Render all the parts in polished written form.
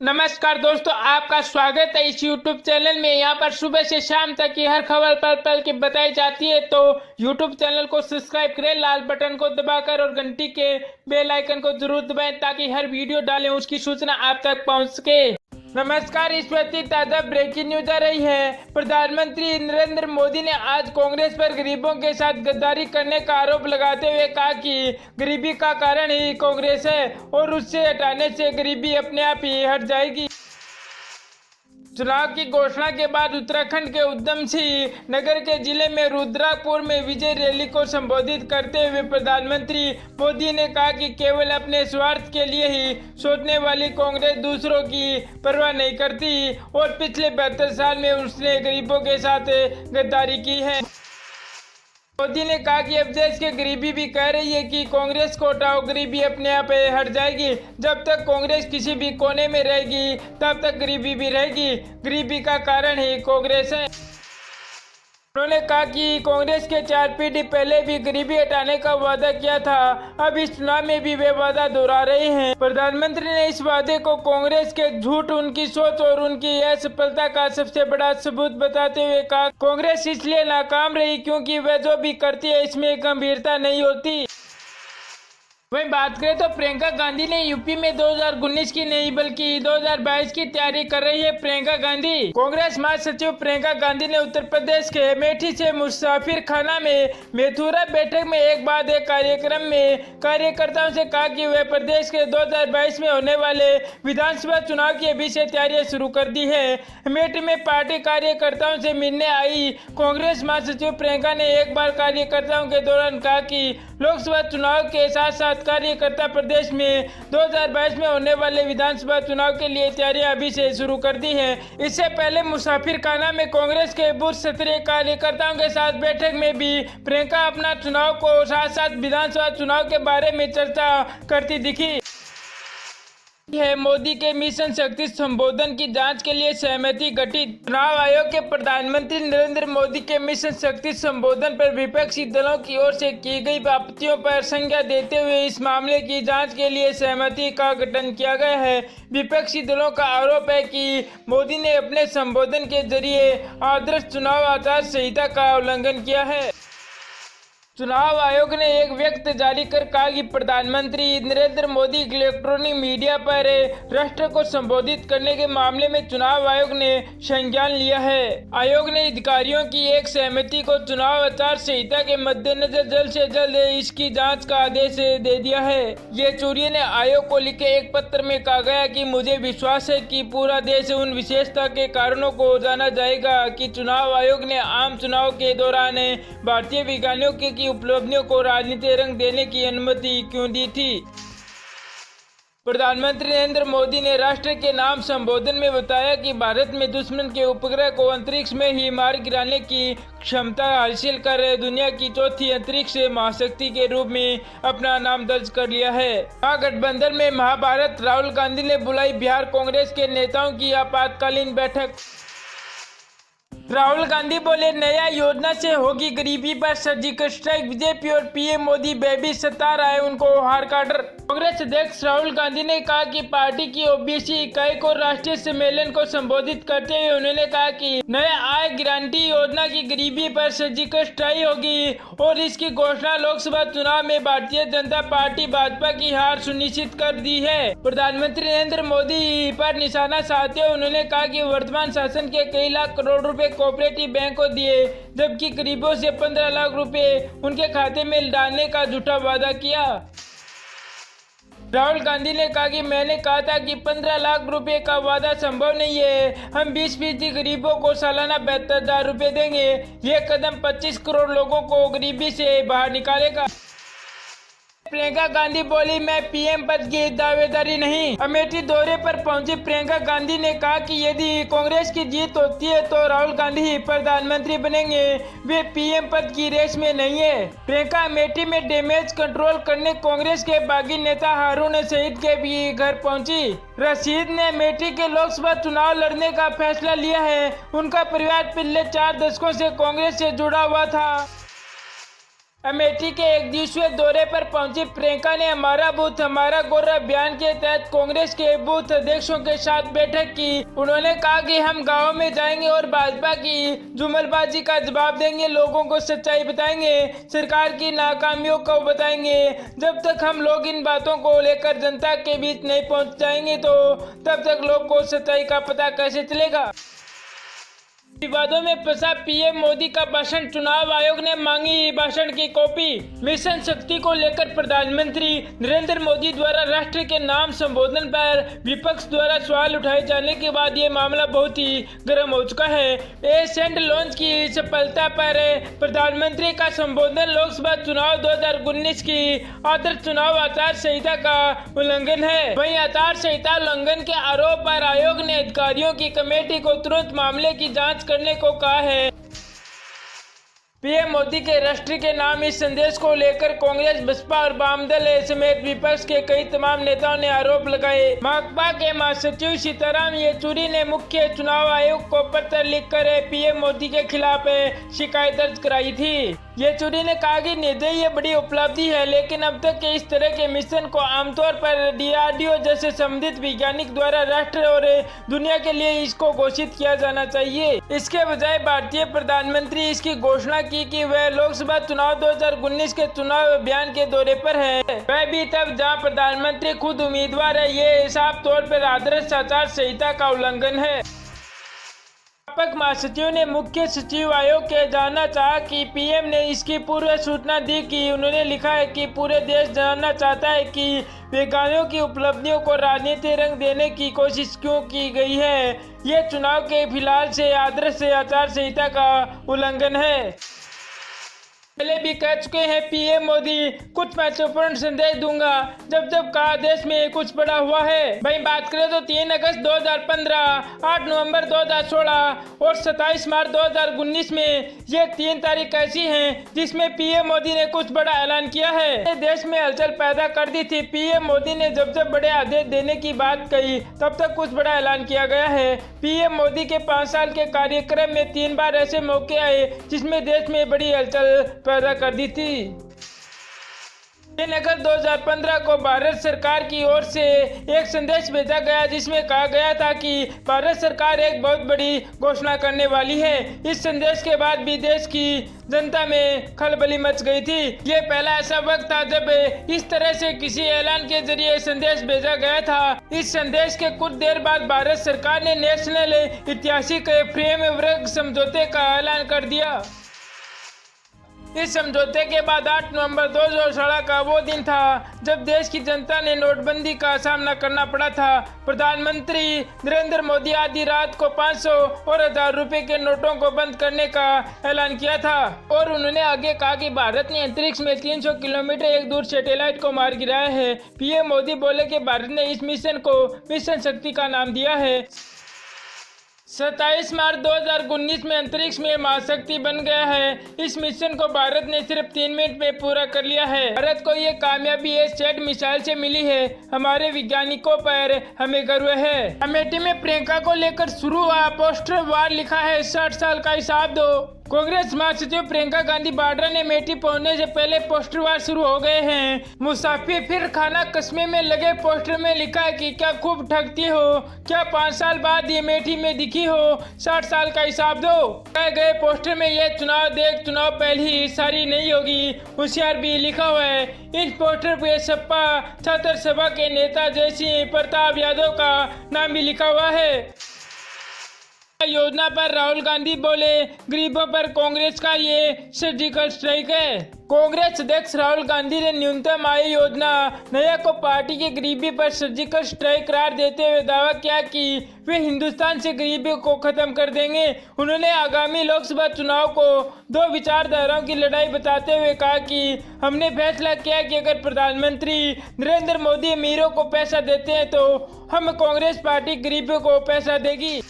नमस्कार दोस्तों, आपका स्वागत है इस YouTube चैनल में। यहाँ पर सुबह से शाम तक की हर खबर पल पल की बताई जाती है, तो YouTube चैनल को सब्सक्राइब करें, लाल बटन को दबाकर, और घंटी के बेल आइकन को जरूर दबाएं ताकि हर वीडियो डालें उसकी सूचना आप तक पहुँच सके। नमस्कार, इस वक्त ताज़ा ब्रेकिंग न्यूज आ रही है। प्रधानमंत्री नरेंद्र मोदी ने आज कांग्रेस पर गरीबों के साथ गद्दारी करने का आरोप लगाते हुए कहा कि गरीबी का कारण ही कांग्रेस है और उससे हटाने से गरीबी अपने आप ही हट जाएगी। चुनाव की घोषणा के बाद उत्तराखंड के उधम सिंह नगर के जिले में रुद्रपुर में विजय रैली को संबोधित करते हुए प्रधानमंत्री मोदी ने कहा कि केवल अपने स्वार्थ के लिए ही सोचने वाली कांग्रेस दूसरों की परवाह नहीं करती और पिछले 72 साल में उसने गरीबों के साथ गद्दारी की है। मोदी ने कहा कि अब देश की गरीबी भी कह रही है कि कांग्रेस को हटाओ, गरीबी अपने आप हट जाएगी। जब तक कांग्रेस किसी भी कोने में रहेगी तब तक गरीबी भी रहेगी। गरीबी का कारण ही कांग्रेस है। उन्होंने कहा कि कांग्रेस के 4 पीढ़ी पहले भी गरीबी हटाने का वादा किया था, अब इस चुनाव में भी वे वादा दोहरा रहे हैं। प्रधानमंत्री ने इस वादे को कांग्रेस के झूठ, उनकी सोच और उनकी असफलता का सबसे बड़ा सबूत बताते हुए कहा, कांग्रेस इसलिए नाकाम रही क्योंकि वह जो भी करती है इसमें गंभीरता नहीं होती। वहीं बात करें तो प्रियंका गांधी ने यूपी में 2019 की नहीं बल्कि 2022 की तैयारी कर रही है। प्रियंका गांधी कांग्रेस महासचिव प्रियंका गांधी ने उत्तर प्रदेश के अमेठी से मुसाफिर खाना में मथुरा बैठक में एक बाद एक कार्यक्रम में कार्यकर्ताओं से कहा कि वे प्रदेश के 2022 में होने वाले विधानसभा चुनाव की अभी से तैयारियां शुरू कर दी है। अमेठी में पार्टी कार्यकर्ताओं से मिलने आई कांग्रेस महासचिव प्रियंका ने एक बार कार्यकर्ताओं के दौरान कहा कि लोकसभा चुनाव के साथ साथ कार्यकर्ता प्रदेश में 2022 में होने वाले विधानसभा चुनाव के लिए तैयारियां अभी से शुरू कर दी हैं। इससे पहले मुसाफिर खाना में कांग्रेस के बूथ स्तरीय कार्यकर्ताओं के साथ बैठक में भी प्रियंका अपना चुनाव को साथ साथ विधानसभा चुनाव के बारे में चर्चा करती दिखी है। मोदी के मिशन शक्ति संबोधन की जांच के लिए सहमति गठित। चुनाव आयोग के प्रधानमंत्री नरेंद्र मोदी के मिशन शक्ति संबोधन पर विपक्षी दलों की ओर से की गई आपत्तियों पर संज्ञान देते हुए इस मामले की जांच के लिए सहमति का गठन किया गया है। विपक्षी दलों का आरोप है कि मोदी ने अपने संबोधन के जरिए आदर्श चुनाव आचार संहिता का उल्लंघन किया है। चुनाव आयोग ने एक व्यक्ति जारी कर कहा कि प्रधानमंत्री नरेंद्र मोदी इलेक्ट्रॉनिक मीडिया पर राष्ट्र को संबोधित करने के मामले में चुनाव आयोग ने संज्ञान लिया है। आयोग ने अधिकारियों की एक समिति को चुनाव आचार संहिता के मद्देनजर जल्द से जल्द इसकी जांच का आदेश दे दिया है। येचुरी ने आयोग को लिखे एक पत्र में कहा गया कि मुझे विश्वास है कि पूरा देश उन विशेषता के कारणों को जाना जाएगा कि चुनाव आयोग ने आम चुनाव के दौरान भारतीय वैज्ञानिकों की उपलब्धियों को राजनीतिक रंग देने की अनुमति क्यों दी थी। प्रधानमंत्री नरेंद्र मोदी ने राष्ट्र के नाम संबोधन में बताया कि भारत में दुश्मन के उपग्रह को अंतरिक्ष में ही मार गिराने की क्षमता हासिल कर दुनिया की चौथी अंतरिक्ष महाशक्ति के रूप में अपना नाम दर्ज कर लिया है। महागठबंधन में महाभारत। राहुल गांधी ने बुलाई बिहार कांग्रेस के नेताओं की आपातकालीन बैठक। राहुल गांधी बोले, नया योजना से होगी गरीबी पर सर्जिकल स्ट्राइक। बीजेपी और पीएम मोदी बेबी सता रहा है उनको हार का डर। कांग्रेस अध्यक्ष राहुल गांधी ने कहा कि पार्टी की ओबीसी इकाई को राष्ट्रीय सम्मेलन को संबोधित करते हुए उन्होंने कहा कि नया आय गारंटी योजना की गरीबी पर सर्जिकल स्ट्राइक होगी और इसकी घोषणा लोकसभा चुनाव में भारतीय जनता पार्टी भाजपा की हार सुनिश्चित कर दी है। प्रधानमंत्री नरेंद्र मोदी पर निशाना साधते हुए उन्होंने कहा कि वर्तमान शासन के कई लाख करोड़ रुपए कोऑपरेटिव बैंक को दिए, जबकि गरीबों से 15 लाख रुपए उनके खाते में डालने का झूठा वादा किया। राहुल गांधी ने कहा कि मैंने कहा था कि 15 लाख रुपए का वादा संभव नहीं है। हम 20% गरीबों को सालाना 72,000 रुपए देंगे। ये कदम 25 करोड़ लोगों को गरीबी से बाहर निकालेगा। प्रियंका गांधी बोली, मैं पीएम पद की दावेदारी नहीं। अमेठी दौरे पर पहुंची प्रियंका गांधी ने कहा कि यदि कांग्रेस की जीत होती है तो राहुल गांधी ही प्रधानमंत्री बनेंगे, वे पीएम पद की रेस में नहीं है। प्रियंका अमेठी में डैमेज कंट्रोल करने कांग्रेस के बागी नेता हारून रशीद के भी घर पहुंची। रशीद ने अमेठी के लोकसभा चुनाव लड़ने का फैसला लिया है। उनका परिवार पिछले 4 दशकों से कांग्रेस से जुड़ा हुआ था। अमेठी के एक दिवसीय दौरे पर पहुंची प्रियंका ने हमारा बूथ हमारा गौरव अभियान के तहत कांग्रेस के बूथ अध्यक्षों के साथ बैठक की। उन्होंने कहा कि हम गाँव में जाएंगे और भाजपा की जुमलबाजी का जवाब देंगे, लोगों को सच्चाई बताएंगे, सरकार की नाकामियों को बताएंगे। जब तक हम लोग इन बातों को लेकर जनता के बीच नहीं पहुंच जाएंगे तो तब तक लोग को सच्चाई का पता कैसे चलेगा। विवादों में फंसा पीएम मोदी का भाषण, चुनाव आयोग ने मांगी भाषण की कॉपी। मिशन शक्ति को लेकर प्रधानमंत्री नरेंद्र मोदी द्वारा राष्ट्र के नाम संबोधन पर विपक्ष द्वारा सवाल उठाए जाने के बाद ये मामला बहुत ही गर्म हो चुका है। एसेंट लॉन्च की सफलता पर प्रधानमंत्री का संबोधन लोकसभा चुनाव 2019 की आदर्श चुनाव आचार संहिता का उल्लंघन है। वहीं आचार संहिता उल्लंघन के आरोप पर आयोग ने अधिकारियों की कमेटी को तुरंत मामले की जांच करने को कहा है। पीएम मोदी के राष्ट्र के नाम इस संदेश को लेकर कांग्रेस, बसपा और वाम दल समेत विपक्ष के कई तमाम नेताओं ने आरोप लगाए। माकपा के महासचिव सीताराम येचुरी ने मुख्य चुनाव आयोग को पत्र लिखकर पीएम मोदी के खिलाफ शिकायत दर्ज कराई थी। येचुरी ने कहा कि निश्चय ये बड़ी उपलब्धि है, लेकिन अब तक के इस तरह के मिशन को आमतौर पर डीआरडीओ जैसे संबंधित वैज्ञानिक द्वारा राष्ट्र और दुनिया के लिए इसको घोषित किया जाना चाहिए। इसके बजाय भारतीय प्रधानमंत्री इसकी घोषणा की कि वह लोकसभा चुनाव 2019 के चुनाव अभियान के दौरे पर है, वह भी तब जहां प्रधानमंत्री खुद उम्मीदवार है। ये साफ तौर पर आदर्श आचार संहिता का उल्लंघन है। व्यापक महासचिव ने मुख्य सचिव आयोग के जानना चाहा कि पीएम ने इसकी पूर्व सूचना दी कि उन्होंने लिखा है कि पूरे देश जानना चाहता है कि वैज्ञानिकों की उपलब्धियों को राजनीतिक रंग देने की कोशिश क्यों की गई है। ये चुनाव के फिलहाल से आदर्श आचार संहिता का उल्लंघन है। पहले भी कह चुके हैं पीएम मोदी, कुछ महत्वपूर्ण संदेश दूंगा जब जब कहा देश में कुछ बड़ा हुआ है। वहीं बात करें तो 3 अगस्त 2015, 8 नवंबर 2016 और 27 मार्च 2019 में ये 3 तारीख ऐसी हैं जिसमें पीएम मोदी ने कुछ बड़ा ऐलान किया है। देश में हलचल पैदा कर दी थी। पीएम मोदी ने जब जब बड़े आदेश देने की बात कही तब तक कुछ बड़ा ऐलान किया गया है। पीएम मोदी के 5 साल के कार्यक्रम में 3 बार ऐसे मौके आए जिसमें देश में बड़ी हलचल पैदा कर दी थी। 3 अगस्त 2015 को भारत सरकार की ओर से एक संदेश भेजा गया जिसमें कहा गया था कि भारत सरकार एक बहुत बड़ी घोषणा करने वाली है। इस संदेश के बाद भी देश की जनता में खलबली मच गई थी। ये पहला ऐसा वक्त था जब इस तरह से किसी ऐलान के जरिए संदेश भेजा गया था। इस संदेश के कुछ देर बाद भारत सरकार ने नेशनल ऐतिहासिक फ्रेमवर्क समझौते का ऐलान कर दिया। इस समझौते के बाद 8 नवंबर 2016 का वो दिन था जब देश की जनता ने नोटबंदी का सामना करना पड़ा था। प्रधानमंत्री नरेंद्र मोदी आधी रात को 500 और 1000 रुपए के नोटों को बंद करने का ऐलान किया था और उन्होंने आगे कहा कि भारत ने अंतरिक्ष में 300 किलोमीटर एक दूर सैटेलाइट को मार गिराया है। पीएम मोदी बोले कि भारत ने इस मिशन को मिशन शक्ति का नाम दिया है। 27 मार्च 2019 में अंतरिक्ष में महाशक्ति बन गया है। इस मिशन को भारत ने सिर्फ 3 मिनट में पूरा कर लिया है। भारत को ये कामयाबी एसैट मिसाइल से मिली है। हमारे वैज्ञानिकों पर हमें गर्व है। अमेठी में प्रियंका को लेकर शुरू हुआ पोस्टर वार, लिखा है 60 साल का हिसाब दो। कांग्रेस महासचिव प्रियंका गांधी वाड्रा ने अमेठी पहुंचने से पहले पोस्टर वार शुरू हो गए हैं। मुसाफिर फिर खाना कस्मे में लगे पोस्टर में लिखा है कि क्या खूब ठगती हो, क्या 5 साल बाद ये अमेठी में दिखी हो, 60 साल का हिसाब दो। कहे गए पोस्टर में ये चुनाव देख, चुनाव पहली सारी नहीं होगी, होशियार भी लिखा हुआ है। इस पोस्टर पे सपा छात्र सभा के नेता जयसिंह प्रताप यादव का नाम भी लिखा हुआ है। योजना पर राहुल गांधी बोले गरीबों पर कांग्रेस का ये सर्जिकल स्ट्राइक है। कांग्रेस अध्यक्ष राहुल गांधी ने न्यूनतम आय योजना नया को पार्टी की गरीबी पर सर्जिकल स्ट्राइक करार देते हुए दावा किया कि वे हिंदुस्तान से गरीबी को खत्म कर देंगे। उन्होंने आगामी लोकसभा चुनाव को 2 विचारधाराओं की लड़ाई बताते हुए कहा कि हमने फैसला किया कि अगर प्रधानमंत्री नरेंद्र मोदी अमीरों को पैसा देते हैं तो हम कांग्रेस पार्टी गरीबों को पैसा देगी।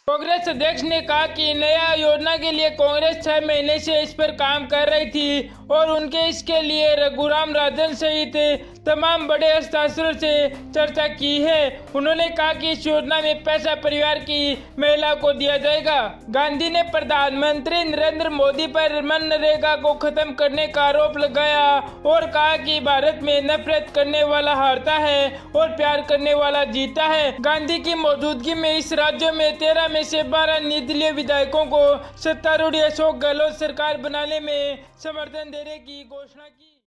कांग्रेस अध्यक्ष ने कहा कि नया योजना के लिए कांग्रेस 6 महीने से इस पर काम कर रही थी और उनके इसके लिए रघुराम राजन सहित तमाम बड़े हस्ताक्षरों से चर्चा की है। उन्होंने कहा कि इस योजना में पैसा परिवार की महिला को दिया जाएगा। गांधी ने प्रधानमंत्री नरेंद्र मोदी पर मनरेगा को खत्म करने का आरोप लगाया और कहा कि भारत में नफरत करने वाला हारता है और प्यार करने वाला जीता है। गांधी की मौजूदगी में इस राज्य में 13 में से 12 निर्दलीय विधायकों को सत्तारूढ़ अशोक गहलोत सरकार बनाने में समर्थन देने की घोषणा की।